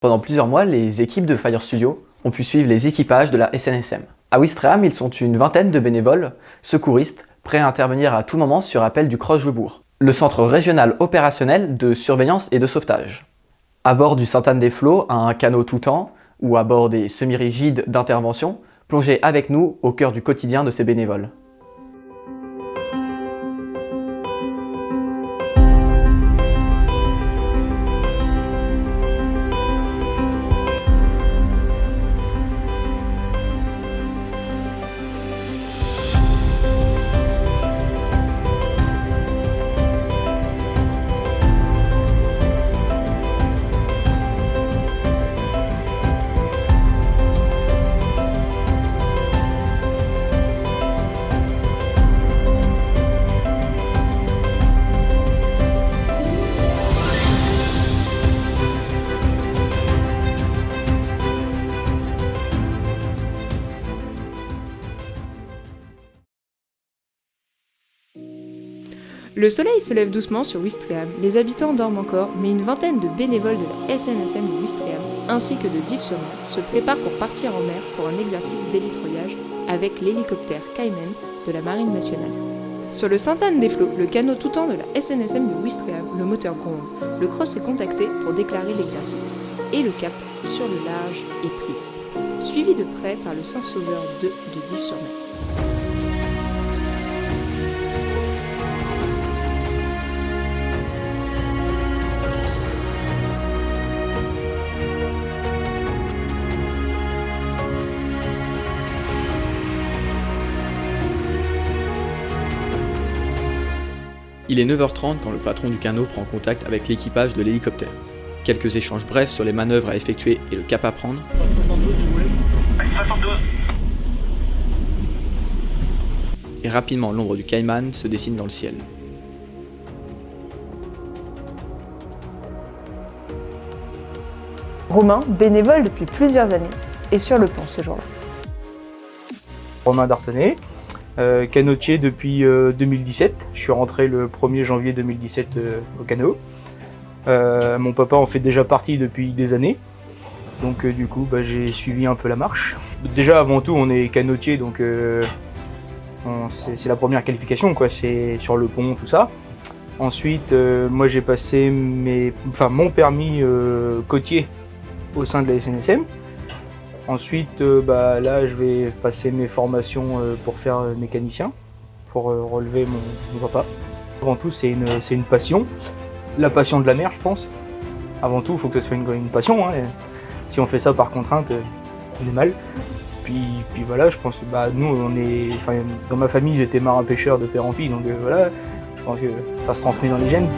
Pendant plusieurs mois, les équipes de Fire Studio ont pu suivre les équipages de la SNSM. À Ouistreham, ils sont une vingtaine de bénévoles, secouristes, prêts à intervenir à tout moment sur appel du Cross-Joubourg, le centre régional opérationnel de surveillance et de sauvetage. À bord du Sainte-Anne-des-Flots, un canot tout temps, ou à bord des semi-rigides d'intervention, plongez avec nous au cœur du quotidien de ces bénévoles. Le soleil se lève doucement sur Ouistreham, les habitants dorment encore, mais une vingtaine de bénévoles de la SNSM de Ouistreham, ainsi que de Dives-sur-Mer, se préparent pour partir en mer pour un exercice d'hélitreuillage avec l'hélicoptère Cayman de la Marine nationale. Sur le Sainte-Anne-des-Flots, le canot tout temps de la SNSM de Ouistreham, le moteur gronde. Le cross est contacté pour déclarer l'exercice. Et le cap sur le large est pris, suivi de près par le Saint-Sauveur 2 de Dives-sur-Mer. Il est 9h30 quand le patron du canot prend contact avec l'équipage de l'hélicoptère. Quelques échanges brefs sur les manœuvres à effectuer et le cap à prendre. 72 si vous voulez. 72. Et rapidement l'ombre du Cayman se dessine dans le ciel. Romain, bénévole depuis plusieurs années, est sur le pont ce jour-là. Romain Dartenay, canotier depuis 2017. Je suis rentré le 1er janvier 2017 au canot. Mon papa en fait déjà partie depuis des années. Donc du coup j'ai suivi un peu la marche. Déjà avant tout on est canotier, donc c'est la première qualification, quoi. C'est sur le pont, tout ça. Ensuite moi j'ai passé mon permis côtier au sein de la SNSM. Ensuite, là, je vais passer mes formations pour faire mécanicien, pour relever mon papa. Avant tout, c'est une passion, la passion de la mer, je pense. Avant tout, il faut que ce soit une passion, hein. Si on fait ça par contrainte, on est mal. Puis voilà, je pense que nous, dans ma famille, j'étais marin-pêcheur de père en fille, donc voilà, je pense que ça se transmet dans les gènes.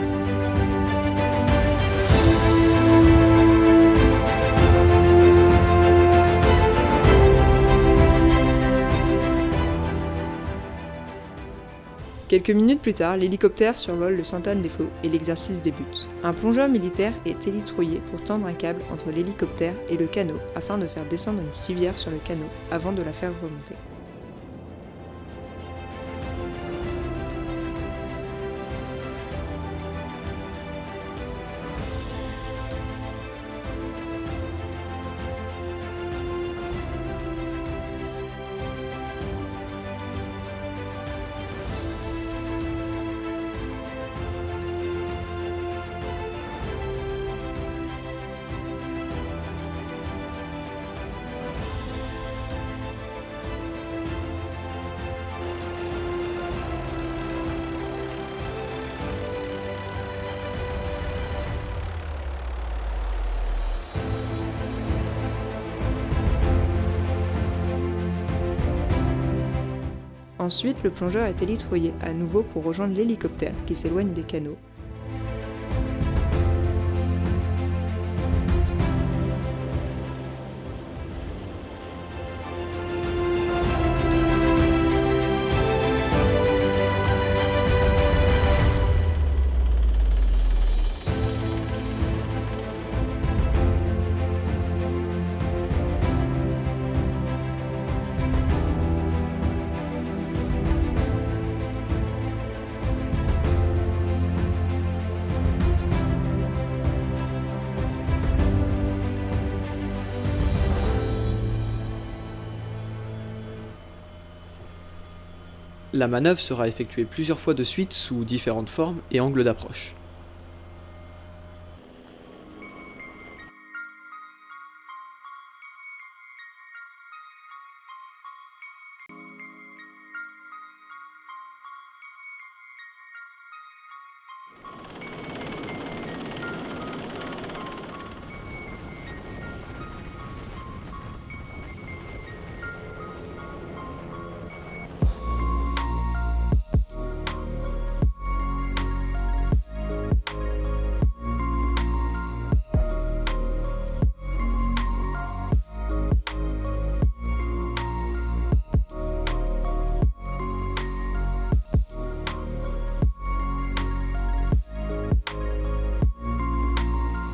Quelques minutes plus tard, l'hélicoptère survole le Sainte-Anne-des-Flots et l'exercice débute. Un plongeur militaire est hélitreuillé pour tendre un câble entre l'hélicoptère et le canot afin de faire descendre une civière sur le canot avant de la faire remonter. Ensuite, le plongeur est hélitreuillé à nouveau pour rejoindre l'hélicoptère qui s'éloigne des canots. La manœuvre sera effectuée plusieurs fois de suite sous différentes formes et angles d'approche.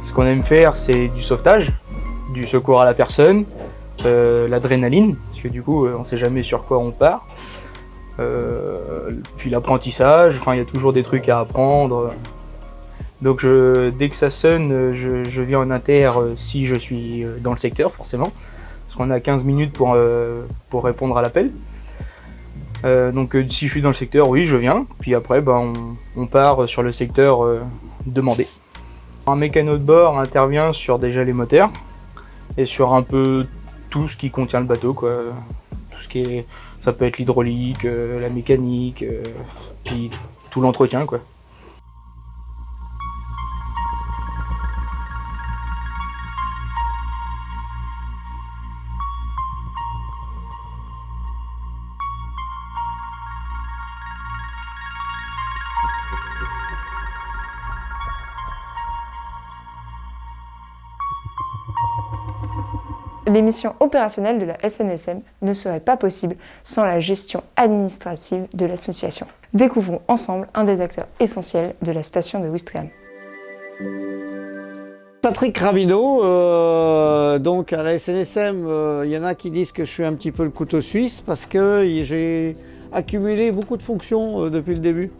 Ce qu'on aime faire, c'est du sauvetage, du secours à la personne, l'adrénaline, parce que du coup, on ne sait jamais sur quoi on part. Puis l'apprentissage, enfin, il y a toujours des trucs à apprendre. Donc dès que ça sonne, je viens en inter si je suis dans le secteur, forcément, parce qu'on a 15 minutes pour répondre à l'appel. Donc si je suis dans le secteur, oui, je viens. Puis après, on part sur le secteur demandé. Un mécano de bord intervient sur déjà les moteurs et sur un peu tout ce qui contient le bateau, quoi. Tout ce qui est, ça peut être l'hydraulique, la mécanique, puis tout l'entretien, quoi. Les missions opérationnelles de la SNSM ne seraient pas possibles sans la gestion administrative de l'association. Découvrons ensemble un des acteurs essentiels de la station de Ouistreham. Patrick Rabineau, donc à la SNSM, il y en a qui disent que je suis un petit peu le couteau suisse parce que j'ai accumulé beaucoup de fonctions depuis le début.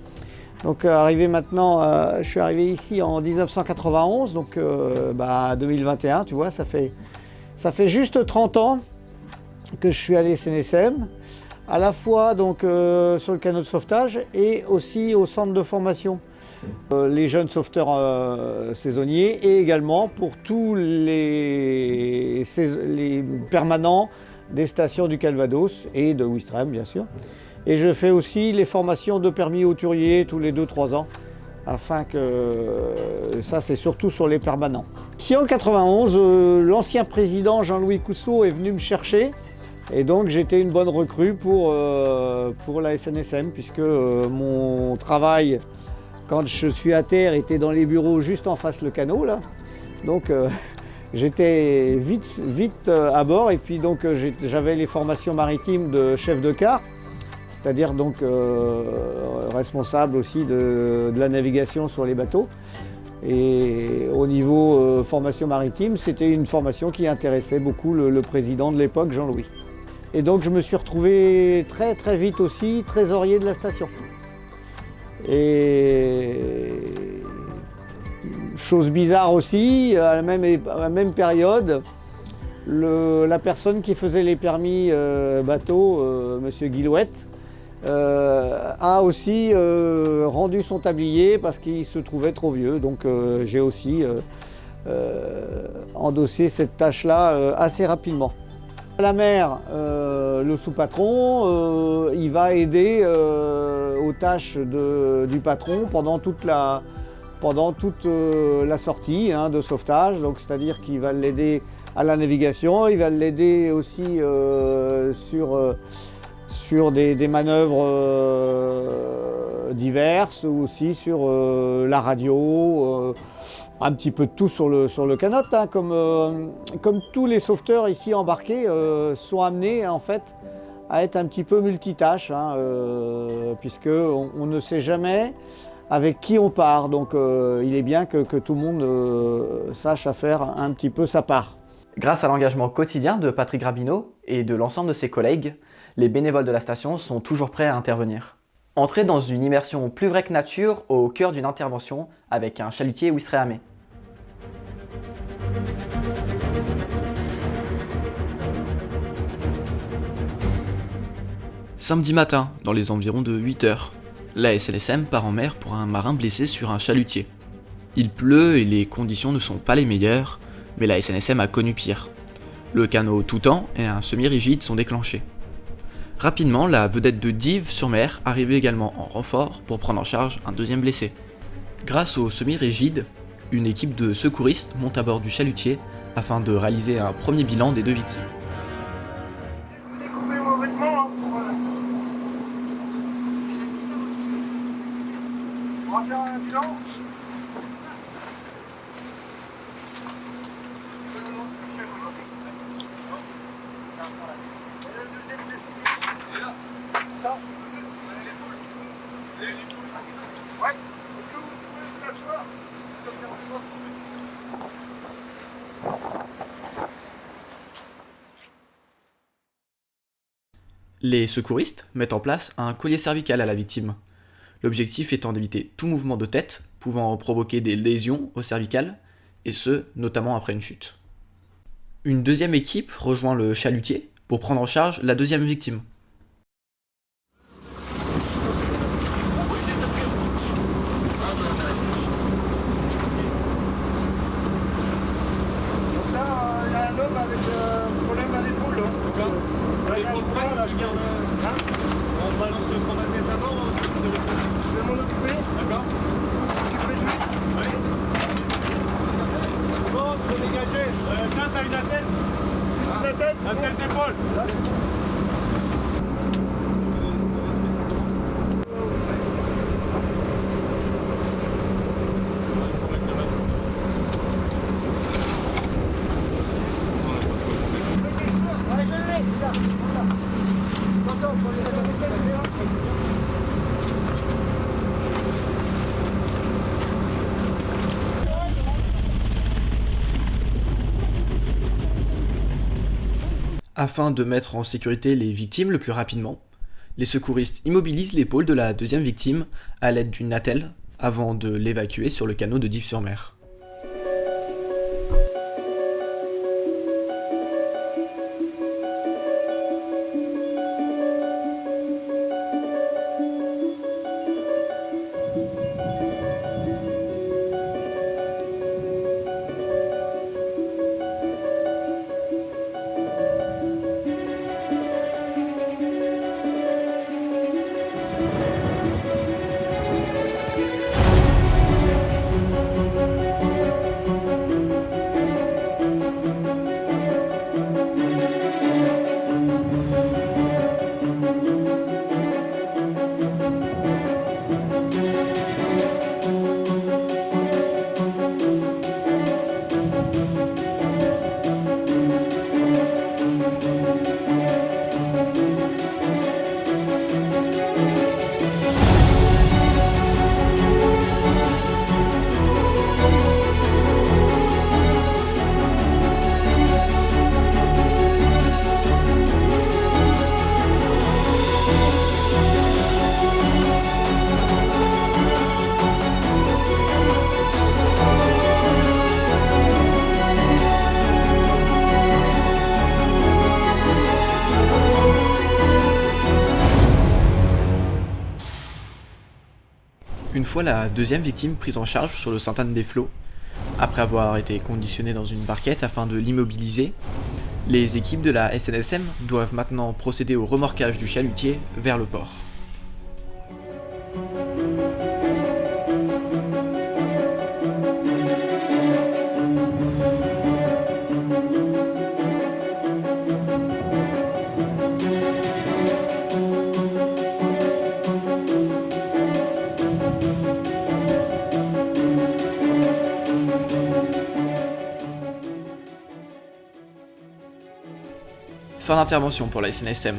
Donc arrivé maintenant, je suis arrivé ici en 1991, donc 2021, tu vois, ça fait juste 30 ans que je suis à la SNSM, à la fois donc, sur le canot de sauvetage et aussi au centre de formation. Les jeunes sauveteurs saisonniers et également pour tous les permanents des stations du Calvados et de Ouistreham bien sûr. Et je fais aussi les formations de permis hauturier tous les 2-3 ans, afin que ça c'est surtout sur les permanents. Ici en 91, l'ancien président Jean-Louis Cousseau est venu me chercher et donc j'étais une bonne recrue pour la SNSM puisque mon travail quand je suis à terre était dans les bureaux juste en face le canot là. Donc j'étais vite à bord et puis donc j'avais les formations maritimes de chef de quart. C'est-à-dire donc responsable aussi de la navigation sur les bateaux. Et au niveau formation maritime, c'était une formation qui intéressait beaucoup le président de l'époque, Jean-Louis. Et donc je me suis retrouvé très vite aussi trésorier de la station. Et chose bizarre aussi, à la même période, la personne qui faisait les permis bateau, monsieur Guillouette, a aussi rendu son tablier parce qu'il se trouvait trop vieux. Donc j'ai aussi endossé cette tâche-là assez rapidement. À la mer, le sous-patron, il va aider aux tâches du patron pendant toute la sortie de sauvetage. Donc c'est-à-dire qu'il va l'aider à la navigation, il va l'aider aussi sur des manœuvres diverses, ou aussi sur la radio, un petit peu de tout sur le canot, hein, comme tous les sauveteurs ici embarqués sont amenés en fait à être un petit peu multitâches, hein, puisqu'on ne sait jamais avec qui on part, donc il est bien que tout le monde sache à faire un petit peu sa part. Grâce à l'engagement quotidien de Patrick Rabineau et de l'ensemble de ses collègues, les bénévoles de la station sont toujours prêts à intervenir. Entrez dans une immersion plus vraie que nature au cœur d'une intervention avec un chalutier ouistrehamier. Samedi matin, dans les environs de 8h, la SNSM part en mer pour un marin blessé sur un chalutier. Il pleut et les conditions ne sont pas les meilleures, mais la SNSM a connu pire. Le canot tout temps et un semi-rigide sont déclenchés. Rapidement, la vedette de Dives-sur-Mer arrive également en renfort pour prendre en charge un deuxième blessé. Grâce au semi-rigide, une équipe de secouristes monte à bord du chalutier afin de réaliser un premier bilan des deux victimes. Découpez vos vêtements On va faire un bilan. Ça. Ouais. Est-ce que vous pouvez vous asseoir? Les secouristes mettent en place un collier cervical à la victime. L'objectif étant d'éviter tout mouvement de tête pouvant provoquer des lésions au cervical, et ce, notamment après une chute. Une deuxième équipe rejoint le chalutier pour prendre en charge la deuxième victime. Donc là, il y a un homme avec un problème à l'épaule. D'accord. Là, j'ai un problème, là, je garde. Hein? On balance le combat de tête avant, je vais m'en occuper. D'accord. Occuper de lui. Oui. Bon, faut dégager. Tiens, t'as une attelle? Juste une attelle, c'est bon. Attelle d'épaule. Là, c'est bon. Afin de mettre en sécurité les victimes le plus rapidement, les secouristes immobilisent l'épaule de la deuxième victime à l'aide d'une attelle avant de l'évacuer sur le canot de Dives-sur-Mer. Une fois la deuxième victime prise en charge sur le Sainte-Anne-des-Flots, après avoir été conditionnée dans une barquette afin de l'immobiliser, les équipes de la SNSM doivent maintenant procéder au remorquage du chalutier vers le port. Fin d'intervention pour la SNSM.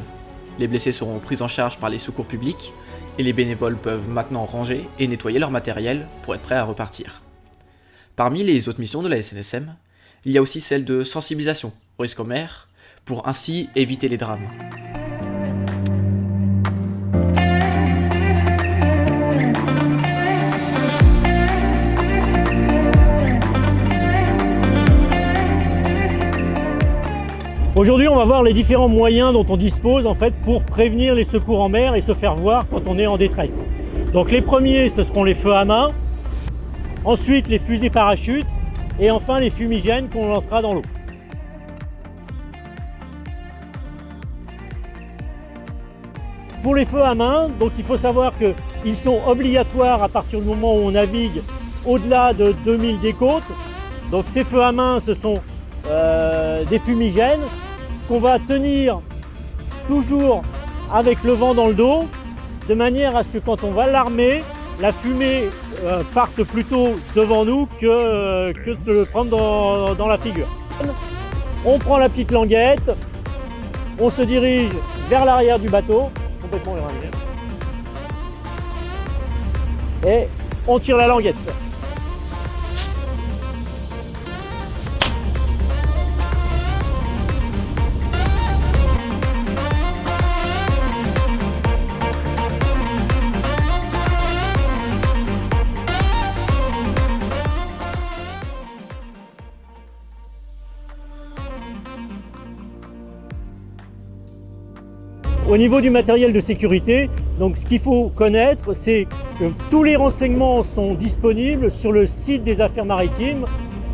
Les blessés seront pris en charge par les secours publics et les bénévoles peuvent maintenant ranger et nettoyer leur matériel pour être prêts à repartir. Parmi les autres missions de la SNSM, il y a aussi celle de sensibilisation au risque en mer pour ainsi éviter les drames. Aujourd'hui, on va voir les différents moyens dont on dispose en fait pour prévenir les secours en mer et se faire voir quand on est en détresse. Donc les premiers, ce seront les feux à main, ensuite les fusées parachutes et enfin les fumigènes qu'on lancera dans l'eau. Pour les feux à main, donc il faut savoir qu'ils sont obligatoires à partir du moment où on navigue au-delà de 2000 des côtes. Donc ces feux à main, ce sont des fumigènes qu'on va tenir toujours avec le vent dans le dos, de manière à ce que quand on va l'armer, la fumée parte plutôt devant nous que de se le prendre dans la figure. On prend la petite languette, on se dirige vers l'arrière du bateau, complètement vers l'arrière, et on tire la languette. Au niveau du matériel de sécurité, donc ce qu'il faut connaître, c'est que tous les renseignements sont disponibles sur le site des Affaires maritimes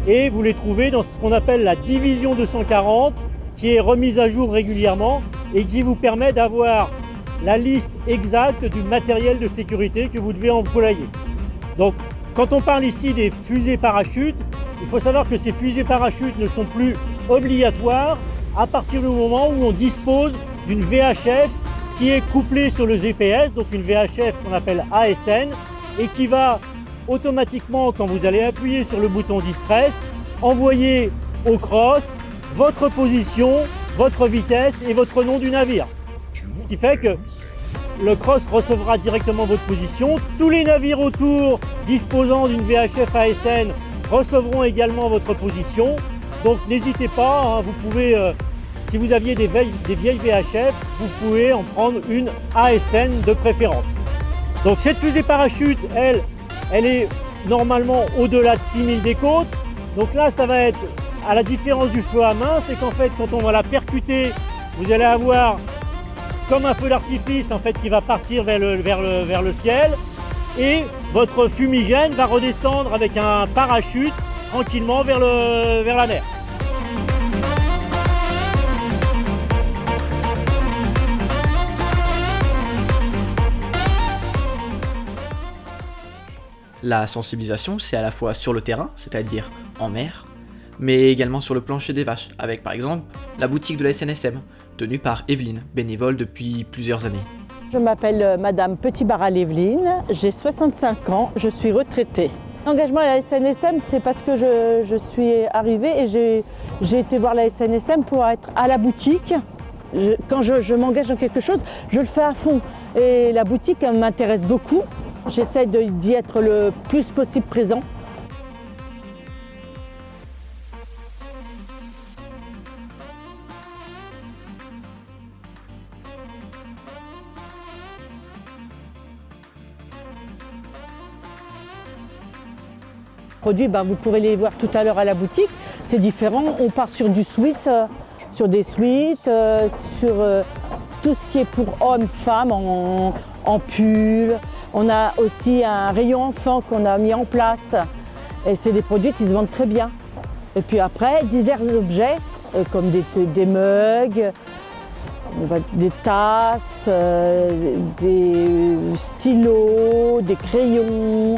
et vous les trouvez dans ce qu'on appelle la division 240 qui est remise à jour régulièrement et qui vous permet d'avoir la liste exacte du matériel de sécurité que vous devez employer. Donc quand on parle ici des fusées parachutes, il faut savoir que ces fusées parachutes ne sont plus obligatoires à partir du moment où on dispose d'une VHF qui est couplée sur le GPS, donc une VHF qu'on appelle ASN, et qui va automatiquement, quand vous allez appuyer sur le bouton Distress, envoyer au cross votre position, votre vitesse et votre nom du navire. Ce qui fait que le cross recevra directement votre position. Tous les navires autour disposant d'une VHF ASN recevront également votre position. Donc n'hésitez pas, hein, vous pouvez... Si vous aviez des vieilles VHF, vous pouvez en prendre une ASN de préférence. Donc cette fusée parachute, elle est normalement au-delà de 6000 des côtes. Donc là, ça va être, à la différence du feu à main, c'est qu'en fait, quand on va la percuter, vous allez avoir comme un feu d'artifice en fait, qui va partir vers le ciel. Et votre fumigène va redescendre avec un parachute tranquillement vers la mer. La sensibilisation, c'est à la fois sur le terrain, c'est-à-dire en mer, mais également sur le plancher des vaches, avec par exemple la boutique de la SNSM, tenue par Evelyne, bénévole depuis plusieurs années. Je m'appelle Madame Petit-Barral-Evelyne, j'ai 65 ans, je suis retraitée. L'engagement à la SNSM, c'est parce que je suis arrivée et j'ai été voir la SNSM pour être à la boutique. Quand je m'engage dans quelque chose, je le fais à fond. Et la boutique m'intéresse beaucoup. J'essaie d'y être le plus possible présent. Produits, vous pourrez les voir tout à l'heure à la boutique. C'est différent. On part sur du sweat, sur des suites, sur tout ce qui est pour hommes, femmes, en pull. On a aussi un rayon enfant qu'on a mis en place et c'est des produits qui se vendent très bien. Et puis après, divers objets comme des mugs, des tasses, des stylos, des crayons,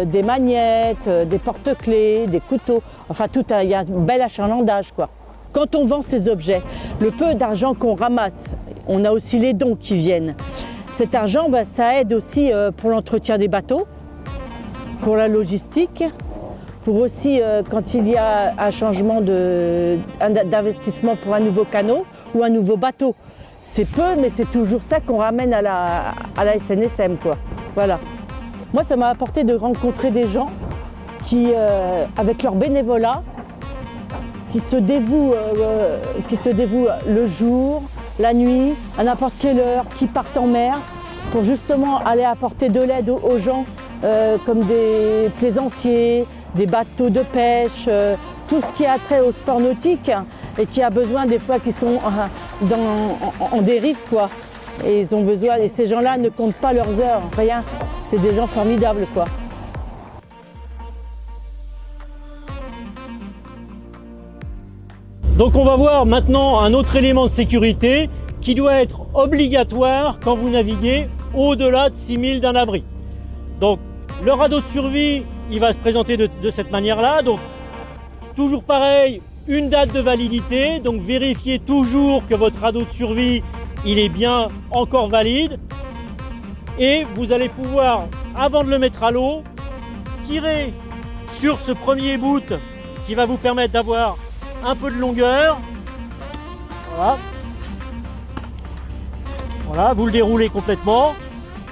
des magnettes, des porte-clés, des couteaux. Enfin, il y a un bel achalandage, quoi. Quand on vend ces objets, le peu d'argent qu'on ramasse, on a aussi les dons qui viennent. Cet argent, ça aide aussi pour l'entretien des bateaux, pour la logistique, pour aussi quand il y a un changement d'investissement pour un nouveau canot ou un nouveau bateau. C'est peu, mais c'est toujours ça qu'on ramène à la SNSM, quoi. Voilà. Moi, ça m'a apporté de rencontrer des gens qui, avec leur bénévolat, qui se dévouent le jour, la nuit, à n'importe quelle heure, qui partent en mer pour justement aller apporter de l'aide aux gens comme des plaisanciers, des bateaux de pêche, tout ce qui a trait au sport nautique et qui a besoin des fois qui sont en dérive quoi. Et ils ont besoin, et ces gens-là ne comptent pas leurs heures, rien. C'est des gens formidables quoi. Donc on va voir maintenant un autre élément de sécurité qui doit être obligatoire quand vous naviguez au-delà de 6000 d'un abri. Donc le radeau de survie, il va se présenter de cette manière-là. Donc toujours pareil, une date de validité, donc vérifiez toujours que votre radeau de survie, il est bien encore valide. Et vous allez pouvoir, avant de le mettre à l'eau, tirer sur ce premier bout qui va vous permettre d'avoir un peu de longueur. Voilà. Voilà, vous le déroulez complètement.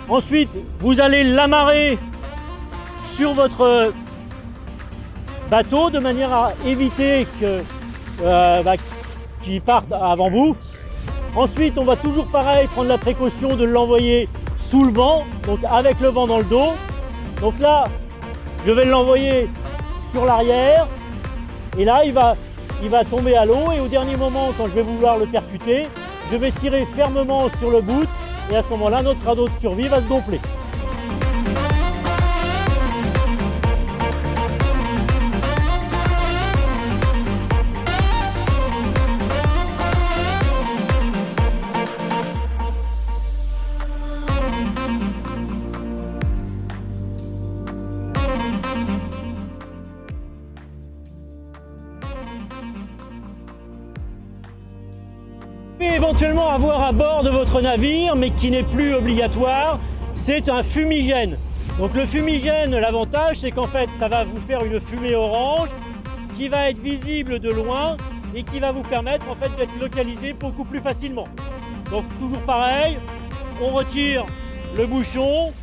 Ensuite, vous allez l'amarrer sur votre bateau de manière à éviter qu'il parte avant vous. Ensuite, on va toujours pareil prendre la précaution de l'envoyer sous le vent, donc avec le vent dans le dos. Donc là, je vais l'envoyer sur l'arrière et là, il va tomber à l'eau et au dernier moment, quand je vais vouloir le percuter, je vais tirer fermement sur le bout et à ce moment-là, notre radeau de survie va se gonfler. Éventuellement avoir à bord de votre navire, mais qui n'est plus obligatoire, c'est un fumigène. Donc le fumigène, l'avantage, c'est qu'en fait, ça va vous faire une fumée orange qui va être visible de loin et qui va vous permettre en fait d'être localisé beaucoup plus facilement. Donc toujours pareil, on retire le bouchon,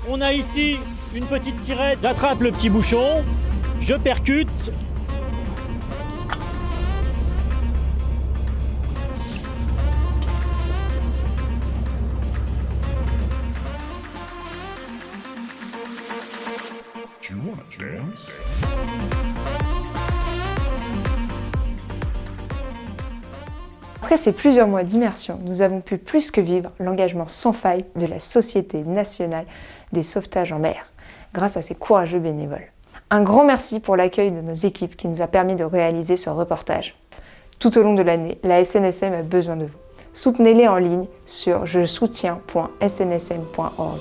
on a ici une petite tirette, j'attrape le petit bouchon, je percute. Après ces plusieurs mois d'immersion, nous avons pu plus que vivre l'engagement sans faille de la Société nationale des sauvetages en mer, grâce à ces courageux bénévoles. Un grand merci pour l'accueil de nos équipes qui nous a permis de réaliser ce reportage. Tout au long de l'année, la SNSM a besoin de vous. Soutenez-les en ligne sur je soutiens.snsm.org.